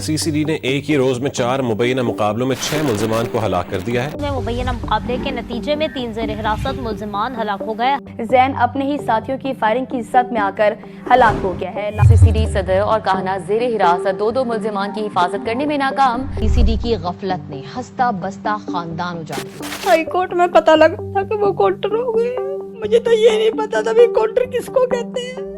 سی C D نے ایک ہی روز میں 4 مبینہ مقابلوں میں 6 ملزمان کو ہلاک کر دیا ہے۔ مبینہ مقابلے کے نتیجے میں 3 زیر حراست ملزمان ہلاک ہو گئے۔ زین اپنے ہی ساتھیوں کی فائرنگ کی زد میں آ کر ہلاک ہو گیا ہے۔ سی سی ڈی صدر اور کاہنہ زیر حراست دو ملزمان کی حفاظت کرنے میں ناکام۔ سی سی ڈی کی غفلت نے ہستہ بستہ خاندان اجاڑ دیا۔ ہائی کورٹ میں پتہ لگا تھا کہ وہ کاؤنٹر ہو گئے، مجھے تو یہ نہیں پتا تھا بھی کاؤنٹر کس کو کہتے ہیں۔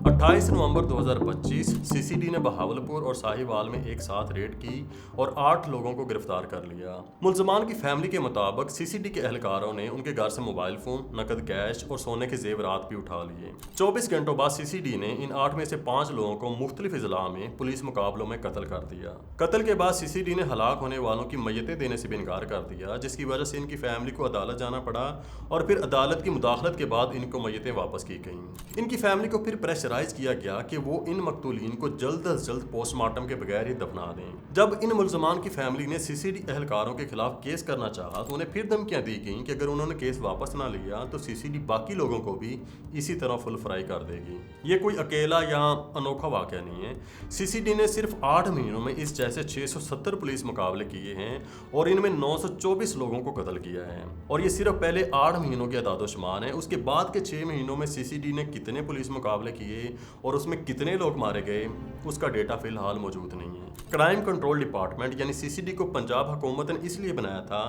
28 نومبر 2025 سی سی ڈی نے بہاولپور اور ساہیوال میں ایک ساتھ ریڈ کی اور 8 لوگوں کو گرفتار کر لیا۔ ملزمان کی فیملی کے مطابق سی سی ڈی کے اہلکاروں نے ان کے گھر سے موبائل فون، نقد کیش اور سونے کے زیورات بھی اٹھا لیے۔ 24 گھنٹوں بعد سی سی ڈی نے ان 8 میں سے 5 لوگوں کو مختلف اضلاع میں پولیس مقابلوں میں قتل کر دیا۔ قتل کے بعد سی سی ڈی نے ہلاک ہونے والوں کی میتیں دینے سے بھی انکار کر دیا، جس کی وجہ سے ان کی فیملی کو عدالت جانا پڑا اور پھر عدالت کی مداخلت کے بعد ان کو میتیں واپس کی گئیں۔ ان کی فیملی کو پھر پریشرائز کیا گیا کہ وہ ان مقتولین کو جلد از جلد پوسٹ مارٹم کے بغیر ہی دفنا دیں۔ جب ان ملزمان کی فیملی نے سی سی ڈی اہلکاروں کے خلاف کیس کرنا چاہا تو انہیں پھر دھمکیاں دی گئیں کہ اگر انہوں نے کیس واپس نہ لیا تو سی سی ڈی باقی لوگوں کو بھی اسی طرح فل فرائی کر دے گی۔ یہ کوئی اکیلا یا انوکھا واقعہ نہیں ہے۔ سی سی ڈی نے صرف 8 مہینوں میں اس جیسے 670 پولیس مقابلے کیے ہیں اور ان میں 924 لوگوں کو قتل کیا ہے، اور یہ صرف پہلے 8 مہینوں کے اعداد و شمار ہیں۔ اس کے بعد کے 6 مہینوں میں سی سی ڈی نے کتنے پولیس مقابلے کیے اور اس میں کتنے لوگ مارے گئے، اس کا ڈیٹا فی الحال موجود نہیں ہے۔ کرائم کنٹرول ڈپارٹمنٹ یعنی سی سی ڈی کو پنجاب حکومت نے اس لیے بنایا تھا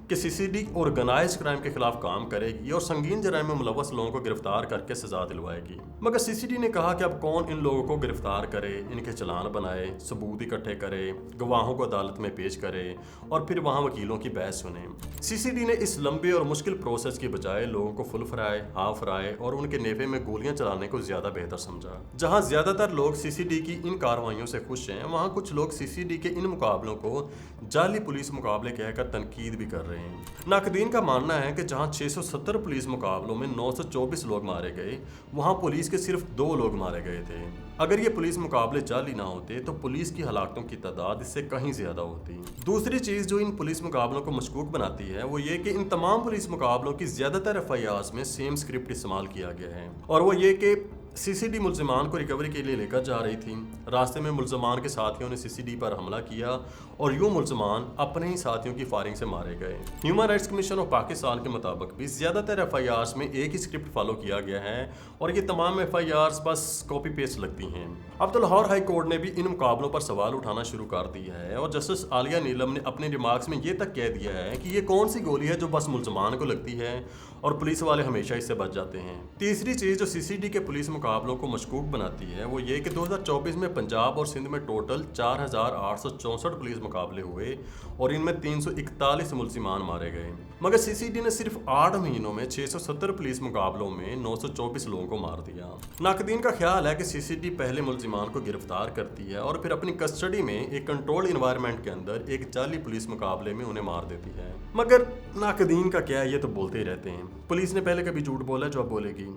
کہ سی سی ڈی آرگنائزڈ کرائم کے خلاف کام کرے گی اور سنگین جرائم میں ملوث لوگوں کو گرفتار کر کے سزا دلوائے گی۔ مگر سی سی ڈی نے کہا کہ اب کون ان لوگوں کو گرفتار کرے، ان کے چلان بنائے، ثبوت اکٹھے کرے، گواہوں کو عدالت میں پیش کرے اور پھر وہاں وکیلوں کی بحث سنے۔ سی سی ڈی نے اس لمبے اور مشکل پروسیس کی بجائے لوگوں کو فل فرائے، ہاف فرائے اور ان کے نیفے میں گولیاں چلانے کو زیادہ بہتر سمجھا۔ جہاں زیادہ تر لوگ سی سی ڈی کی ان کارروائیوں سے خوش ہیں، وہاں کچھ لوگ سی سی ڈی کے ان مقابلوں کو جعلی پولیس مقابلے کہہ کر تنقید بھی کر رہے ہیں۔ ناقدین کا ماننا ہے کہ جہاں 670 پولیس مقابلوں میں 924 لوگ مارے گئے، وہاں پولیس کے صرف 2 لوگ مارے گئے تھے۔ اگر یہ پولیس مقابلے جعلی نہ ہوتے تو پولیس کی ہلاکتوں کی تعداد اس سے کہیں زیادہ ہوتی۔ دوسری چیز جو ان پولیس مقابلوں کو مشکوک بناتی ہے وہ یہ کہ ان تمام پولیس مقابلوں کی زیادہ تر ایف آئی آرز میں سیم اسکرپٹ استعمال کیا گیا ہے، اور وہ یہ کہ سی سی ڈی ملزمان کو ریکوری کے لیے لے کر جا رہی تھی۔ راستے میں ملزمان کے ساتھیوں نے سی سی ڈی پر حملہ کیا اور یوں ملزمان اپنے ہی ساتھیوں کی فائرنگ سے مارے گئے۔ Human rights commission of Pakistan کے مطابق بھی زیادہ تر ایف آئی آرز میں ایک ہی اسکرپٹ فالو کیا گیا ہے اور یہ تمام ایف آئی آرز بس کاپی پیسٹ لگتی ہیں۔ اب تو لاہور ہائی کورٹ نے بھی ان مقابلوں پر سوال اٹھانا شروع کر دیا ہے اور جسٹس عالیہ نیلم نے اپنے ریمارکس میں یہ تک کہہ دیا ہے کہ یہ کون سی گولی ہے جو بس ملزمان کو لگتی ہے اور پولیس والے ہمیشہ اس سے بچ جاتے ہیں۔ تیسری چیز جو سی سی ڈی کے پولیس مقابلوں کو مشکوک بناتی ہے وہ یہ کہ 2024 میں پنجاب اور سندھ میں ٹوٹل 4864 پولیس مقابلے ہوئے اور ان میں 341 ملزمان مارے گئے، مگر سی سی ڈی نے صرف 8 مہینوں میں 670 پولیس مقابلوں میں 924 لوگوں کو مار دیا۔ ناقدین کا خیال ہے کہ سی سی ڈی پہلے ملزمان کو گرفتار کرتی ہے اور پھر اپنی کسٹڈی میں ایک کنٹرول انوائرمنٹ کے اندر ایک جعلی پولیس مقابلے میں انہیں مار دیتی ہے۔ مگر ناقدین کا کیا ہے، یہ تو بولتے ہی رہتے ہیں۔ پولیس نے پہلے کبھی جھوٹ بولا جو اب بولے گی،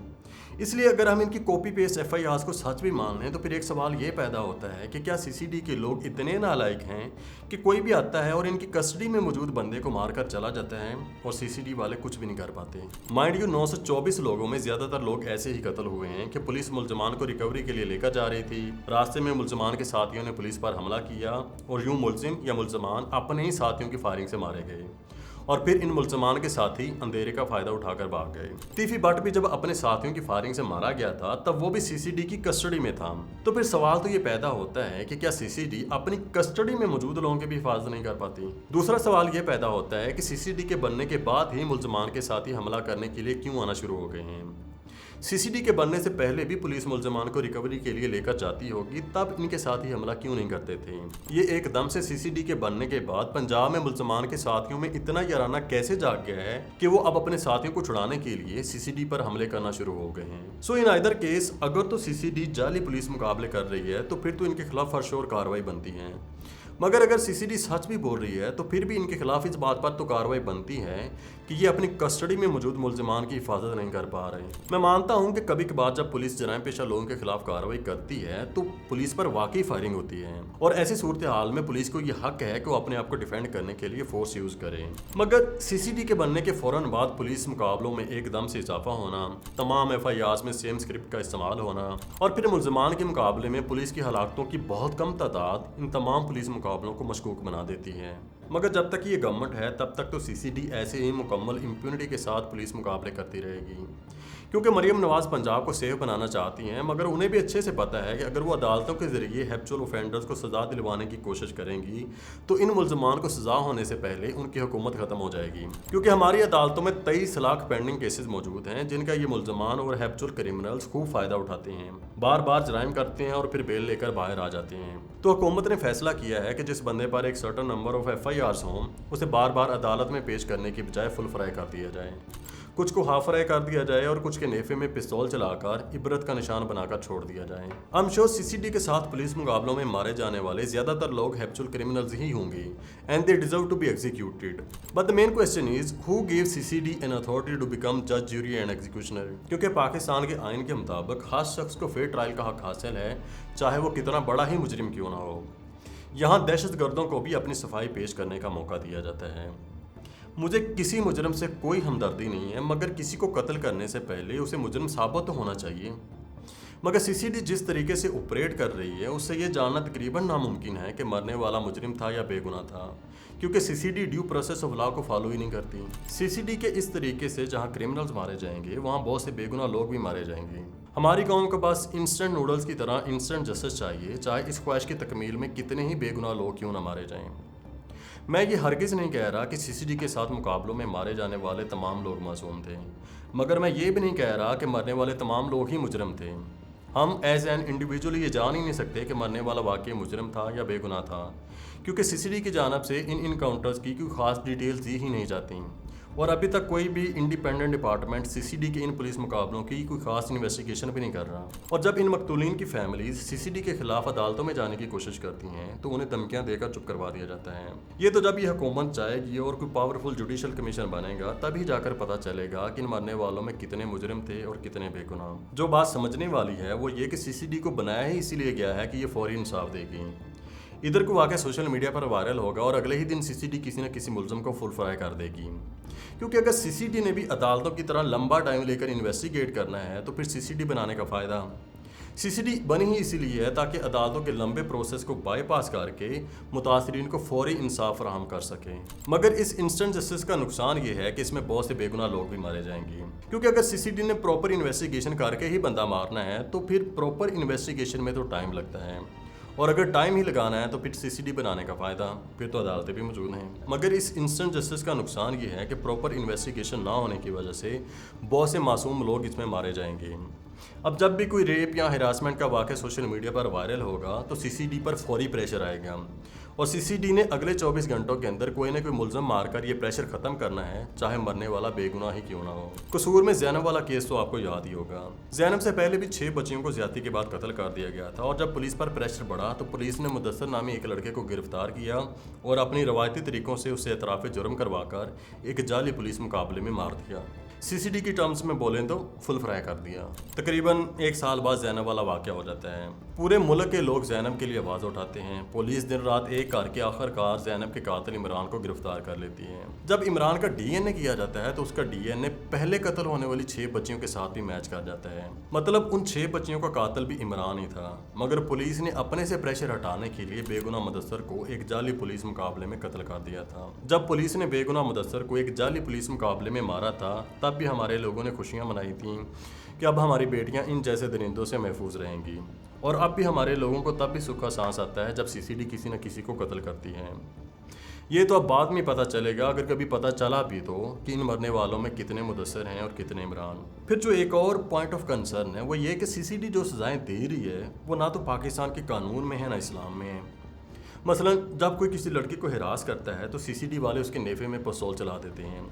اس لیے اگر ہم ان کی کاپی پیسٹ ایف آئی آرز کو سچ بھی مان لیں تو پھر ایک سوال یہ پیدا ہوتا ہے کہ کیا سی سی ڈی کے لوگ اتنے نالائق ہیں کہ کوئی بھی آتا ہے اور ان کی کسٹڈی میں موجود بندے کو مار کر چلا جاتا ہے اور سی سی ڈی والے کچھ بھی نہیں کر پاتے؟ مائنڈ یو 924 لوگوں میں زیادہ تر لوگ ایسے ہی قتل ہوئے ہیں کہ پولیس ملزمان کو ریکوری کے لیے لے کر جا رہی تھی، راستے میں ملزمان کے ساتھیوں نے پولیس پر حملہ کیا اور یوں ملزم یا ملزمان اپنے ہی ساتھیوں کی فائرنگ سے مارے گئے اور پھر ان ملزمان کے ساتھی اندھیرے کا فائدہ اٹھا کر بھاگ گئے۔ تیفی بٹ بھی جب اپنے ساتھیوں کی فائرنگ سے مارا گیا تھا تب وہ بھی سی سی ڈی کی کسٹڈی میں تھا۔ تو پھر سوال تو یہ پیدا ہوتا ہے کہ کیا سی سی ڈی اپنی کسٹڈی میں موجود لوگوں کی بھی حفاظت نہیں کر پاتی؟ دوسرا سوال یہ پیدا ہوتا ہے کہ سی سی ڈی کے بننے کے بعد ہی ملزمان کے ساتھی حملہ کرنے کے لیے کیوں آنا شروع ہو گئے ہیں؟ سی سی ڈی کے بننے سے پہلے بھی پولیس ملزمان کو ریکوری کے لیے لے کر جاتی ہوگی، تب ان کے ساتھی حملہ کیوں نہیں کرتے تھے؟ یہ ایک دم سے سی سی ڈی کے بننے کے بعد پنجاب میں ملزمان کے ساتھیوں میں اتنا یارانہ کیسے جاگ گیا ہے کہ وہ اب اپنے ساتھیوں کو چھڑانے کے لیے سی سی ڈی پر حملے کرنا شروع ہو گئے ہیں؟ سو ان آئدر کیس اگر تو سی سی ڈی جعلی پولیس مقابلے کر رہی ہے تو پھر تو ان کے خلاف فرش اور کارروائی بنتی ہے، मगर अगर सीसीडी सच भी बोल रही है तो फिर भी इनके खिलाफ इस बात पर तो कार्रवाई बनती है कि ये अपनी कस्टडी में मौजूद मुलजिमान की हिफाजत नहीं कर पा रहे। मैं मानता हूँ कि कभी कभार जब पुलिस जराइम पेशा लोगों के खिलाफ कार्रवाई करती है तो पुलिस पर वाकई फायरिंग होती है और ऐसी सूरत हाल में पुलिस को ये हक है कि वो अपने आप को डिफेंड करने के लिए फोर्स यूज करे। मगर सीसीडी के बनने के फौरन बाद पुलिस मुकाबलों में एकदम से इजाफा होना, तमाम FIRs में सेम स्क्रिप्ट का इस्तेमाल होना और फिर मुलजिमान के मुकाबले में पुलिस की हलाकतों की बहुत कम तादाद इन तमाम पुलिस मुकाबलों को मशकूक बना देती है। मगर जब तक ये गवर्नमेंट है तब तक तो सीसीडी ऐसे ही मुकम्मल इम्प्यूनिटी के साथ पुलिस मुकाबले करती रहेगी, क्योंकि मरियम नवाज पंजाब को सेफ बनाना चाहती हैं। मगर उन्हें भी अच्छे से पता है कि अगर वो अदालतों के ज़रिए हैप्चुअल ऑफेंडर्स को सज़ा दिलवाने की कोशिश करेंगी तो इन मुलजमान को सज़ा होने से पहले उनकी हुकूमत ख़त्म हो जाएगी, क्योंकि हमारी अदालतों में 23 लाख पेंडिंग केसेस मौजूद हैं जिनका ये मुलजमान और हैप्चुअल क्रिमिनल्स खूब फ़ायदा उठाते हैं, बार बार जराइम करते हैं और फिर बेल लेकर बाहर आ जाते हैं। तो हुकूमत ने फैसला किया है कि जिस बंदे पर एक सर्टन नंबर ऑफ FIRs हों उसे बार बार अदालत में पेश करने की बजाय फुल फ्राई कर दिया जाए, कुछ को हाफ फ्राई कर दिया जाए और कुछ के नेफे में पिस्तौल चलाकर इबरत का निशान बनाकर छोड़ दिया जाए। हम श्योर सीसीडी के साथ पुलिस मुकाबलों में मारे जाने वाले ज्यादातर लोग हैप्चुअल क्रिमिनल्स ही होंगे and they deserve to be executed. But the main question is who give CCD an authority to become जज, ज्यूरी एंड एग्जीक्यूशनर, क्योंकि पाकिस्तान के आइन के मुताबिक हर शख्स को फेयर ट्रायल का हक हासिल है, चाहे वो कितना बड़ा ही मुजरिम क्यों ना हो। यहाँ दहशतगर्दों को भी अपनी सफाई पेश करने का मौका दिया जाता है। मुझे किसी मुजरम से कोई हमदर्दी नहीं है, मगर किसी को कत्ल करने से पहले उसे मुजरम साबित तो होना चाहिए। मगर सीसीडी जिस तरीके से ऑपरेट कर रही है उससे ये जानना तकरीबन नामुमकिन है कि मरने वाला मुजरिम था या बेगुनाह था, क्योंकि CCD due process of law को फॉलो ही नहीं करती। सीसीडी के इस तरीके से जहाँ क्रिमिनल्स मारे जाएंगे वहाँ बहुत से बेगुनाह लोग भी मारे जाएंगे। हमारी कौम को बस इंस्टेंट नूडल्स की तरह इंस्टेंट जस्टिस चाहिए, चाहे इस ख्वाहिश की तकमील में कितने ही बेगुनाह लोग क्यों ना मारे जाएं। मैं ये हरगिज़ नहीं कह रहा कि सीसीडी के साथ मुकाबलों में मारे जाने वाले तमाम लोग मासूम थे, मगर मैं ये भी नहीं कह रहा कि मरने वाले तमाम लोग ही मुजरम थे। हम एज एन इंडिविजुअल ये जान ही नहीं सकते कि मरने वाला वाकई मुजरम था या बेगुनाह था, क्योंकि सीसीडी की जानिब से इन इनकाउंटर्स की कोई ख़ास डिटेल्स दी ही नहीं जाती और अभी तक कोई भी इंडिपेंडेंट डिपार्टमेंट सीसीडी के इन पुलिस मुकाबलों की कोई खास इन्वेस्टिगेशन भी नहीं कर रहा। और जब इन मकतूलीन की फैमिलीज सीसीडी के खिलाफ अदालतों में जाने की कोशिश करती हैं तो उन्हें धमकियां देकर चुप करवा दिया जाता है। ये तो जब ये हुकूमत चाहेगी और कोई पावरफुल जुडिशल कमीशन बनेगा तभी जाकर पता चलेगा कि इन मरने वालों में कितने मुजरिम थे और कितने बेगुनाह। जो बात समझने वाली है वो ये कि सीसीडी को बनाया ही इसीलिए गया है कि ये फौरी इंसाफ देगी। इधर को वाक़या सोशल मीडिया पर वायरल होगा और अगले ही दिन सीसीडी किसी न किसी मुलज़म को फुल फ्राई कर देगी, क्योंकि अगर सीसीडी ने भी अदालतों की तरह लंबा टाइम लेकर इन्वेस्टिगेट करना है तो फिर सीसीडी बनाने का फ़ायदा। सीसीडी बनी ही इसीलिए है ताकि अदालतों के लंबे प्रोसेस को बाईपास करके मुतासरीन को फौरी इंसाफ फराहम कर सकें। मगर इस इंस्टेंट जस्टिस का नुकसान ये है कि इसमें बहुत से बेगुनाह लोग भी मारे जाएंगे, क्योंकि अगर सीसीडी ने प्रॉपर इन्वेस्टिगेशन करके ही बंदा मारना है तो फिर प्रॉपर इन्वेस्टिगेशन में तो टाइम लगता है, और अगर टाइम ही लगाना है तो फिर सीसीडी बनाने का फ़ायदा, फिर तो अदालतें भी मौजूद हैं। मगर इस इंस्टेंट जस्टिस का नुकसान ये है कि प्रॉपर इन्वेस्टिगेशन ना होने की वजह से बहुत से मासूम लोग इसमें मारे जाएंगे। अब जब भी कोई रेप या हिरासमेंट का वाक़या सोशल मीडिया पर वायरल होगा तो सीसीडी पर फौरी प्रेशर आएगा और सीसीडी ने अगले 24 घंटों के अंदर कोई ना कोई मुलज़म मारकर ये प्रेशर ख़त्म करना है, चाहे मरने वाला बेगुनाह ही क्यों ना हो। कसूर में ज़ैनब वाला केस तो आपको याद ही होगा। ज़ैनब से पहले भी 6 बच्चियों को ज़्यादती के बाद कत्ल कर दिया गया था और जब पुलिस पर प्रेशर बढ़ा तो पुलिस ने मुदस्सर नामी एक लड़के को गिरफ्तार किया और अपनी रवायती तरीक़ों से उसे एतराफ़ जुर्म करवाकर एक जाली पुलिस मुकाबले में मार दिया। सीसीडी की टर्म्स में बोलें तो फुल फ्राई कर दिया। तकरीबन 1 साल बाद ज़ैनब वाला वाक़या हो जाता है। पूरे मुल्क के लोग ज़ैनब के लिए आवाज़ उठाते हैं। पुलिस दिन रात एक करके आखिरकार ज़ैनब के कातिल इमरान को गिरफ्तार कर लेती है। जब इमरान का DNA किया जाता है तो उसका DNA पहले कत्ल होने वाली 6 बच्चियों के साथ भी मैच कर जाता है, मतलब उन 6 बच्चियों का कातिल भी इमरान ही था। मगर पुलिस ने अपने से प्रेशर हटाने के लिए बेगुनाह मुदस्सर को एक जाली पुलिस मुकाबले में कत्ल कर दिया था। जब पुलिस ने बेगुनाह मुदस्सर को एक जाली पुलिस मुकाबले में मारा था तब भी हमारे लोगों ने खुशियाँ मनाई थीं कि अब हमारी बेटियाँ इन जैसे दरिंदों से महफूज रहेंगी। और अब भी हमारे लोगों को तब भी सूखा सांस आता है जब सीसीडी किसी न किसी को कत्ल करती है। ये तो अब बाद में पता चलेगा, अगर कभी पता चला भी तो, कि इन मरने वालों में कितने मुदस्सर हैं और कितने इमरान। फिर जो एक और पॉइंट ऑफ कंसर्न है वो ये कि सीसीडी जो सज़ाएँ दे रही है वो ना तो पाकिस्तान के कानून में है ना इस्लाम में है। मसलन जब कोई किसी लड़की को हिरास करता है तो सीसीडी वाले उसके नेफे में पिस्तौल चला देते हैं।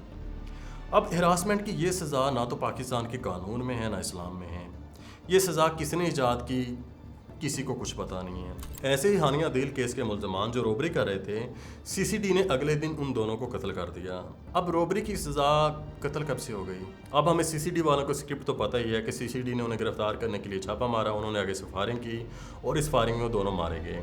अब हिरासमेंट की ये सज़ा ना तो पाकिस्तान के कानून में है ना इस्लाम में है। ये सज़ा किसने ईजाद की किसी को कुछ पता नहीं है। ऐसे ही हानिया दिल केस के मुल्ज़मान जो रॉबरी कर रहे थे, सीसीडी ने अगले दिन उन दोनों को कत्ल कर दिया। अब रॉबरी की सज़ा कत्ल कब से हो गई? अब हमें सीसीडी वालों को स्क्रिप्ट तो पता ही है कि सीसीडी ने उन्हें गिरफ्तार करने के लिए छापा मारा, उन्होंने आगे से फायरिंग की और इस फायरिंग में वो दोनों मारे गए।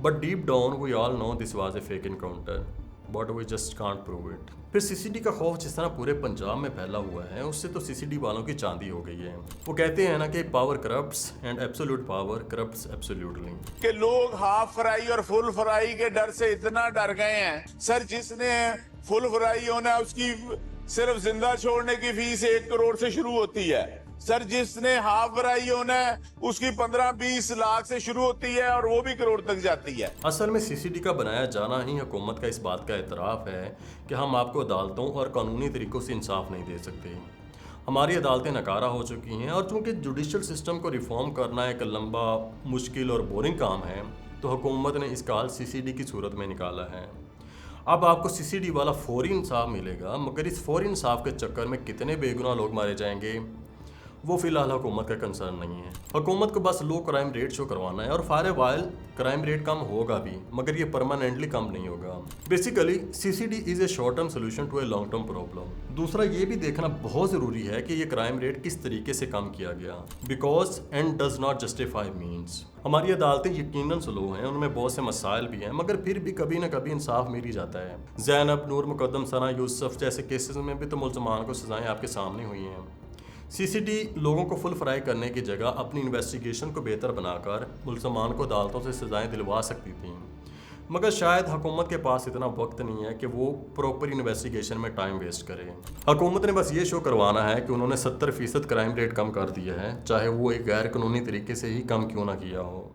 But deep down we all know this was a fake encounter, but we just can't prove it. फिर सीसीडी का खौफ जिस तरह पूरे पंजाब में फैला हुआ है, उससे तो सीसीडी वालों की चांदी हो गई है। वो कहते हैं ना कि power corrupts and absolute power corrupts absolutely. कि लोग हाफ फ्राई और फुल फ्राई के डर से इतना डर गए हैं। सर, जिसने फुल फ्राई होना उसकी सिर्फ जिंदा छोड़ने की फीस 1 करोड़ से शुरू होती है। सर, जिसने हाफ फ्राई होना है उसकी 15-20 लाख से शुरू होती है और वो भी करोड़ तक जाती है। असल में सीसीडी का बनाया जाना ही हुकूमत का इस बात का एतराफ़ है कि हम आपको अदालतों और कानूनी तरीक़ों से इंसाफ नहीं दे सकते। हमारी अदालतें नकारा हो चुकी हैं और चूँकि जुडिशल सिस्टम को रिफॉर्म करना एक लंबा, मुश्किल और बोरिंग काम है, तो हुकूमत ने इसका हल सीसीडी की सूरत में निकाला है। अब आपको सीसीडी वाला फौरी इंसाफ मिलेगा, मगर इस फौरी इंसाफ के चक्कर में कितने बेगुनाह लोग मारे जाएंगे वो फिलहाल हुकूमत का कंसर्न नहीं है। हुकूमत को बस लो क्राइम रेट शो करवाना है और फारे वाइल क्राइम रेट कम होगा भी, मगर ये परमानेंटली कम नहीं होगा। Basically CCD is a short term solution to a long term problem. दूसरा ये भी देखना बहुत ज़रूरी है कि ये क्राइम रेट किस तरीके से कम किया गया, because and does not justify means. हमारी अदालतें यकीनन स्लो हैं, उनमें बहुत से मसाइल भी हैं, मगर फिर भी कभी ना कभी इंसाफ मिल ही जाता है। ज़ैनब, नूर, मुकद्दम, सना, यूसुफ जैसे केसेस में भी तो मुल्ज़मान को सज़ाएं आपके सामने हुई हैं। सीसीडी लोगों को फुल फ्राई करने की जगह अपनी इन्वेस्टिगेशन को बेहतर बनाकर मुल्ज़मान को अदालतों से सज़ाएं दिलवा सकती थी, मगर शायद हुकूमत के पास इतना वक्त नहीं है कि वो प्रॉपर इन्वेस्टिगेशन में टाइम वेस्ट करे। हुकूमत ने बस ये शो करवाना है कि उन्होंने 70% क्राइम रेट कम कर दिया है, चाहे वो एक गैर कानूनी तरीके से ही कम क्यों ना किया हो।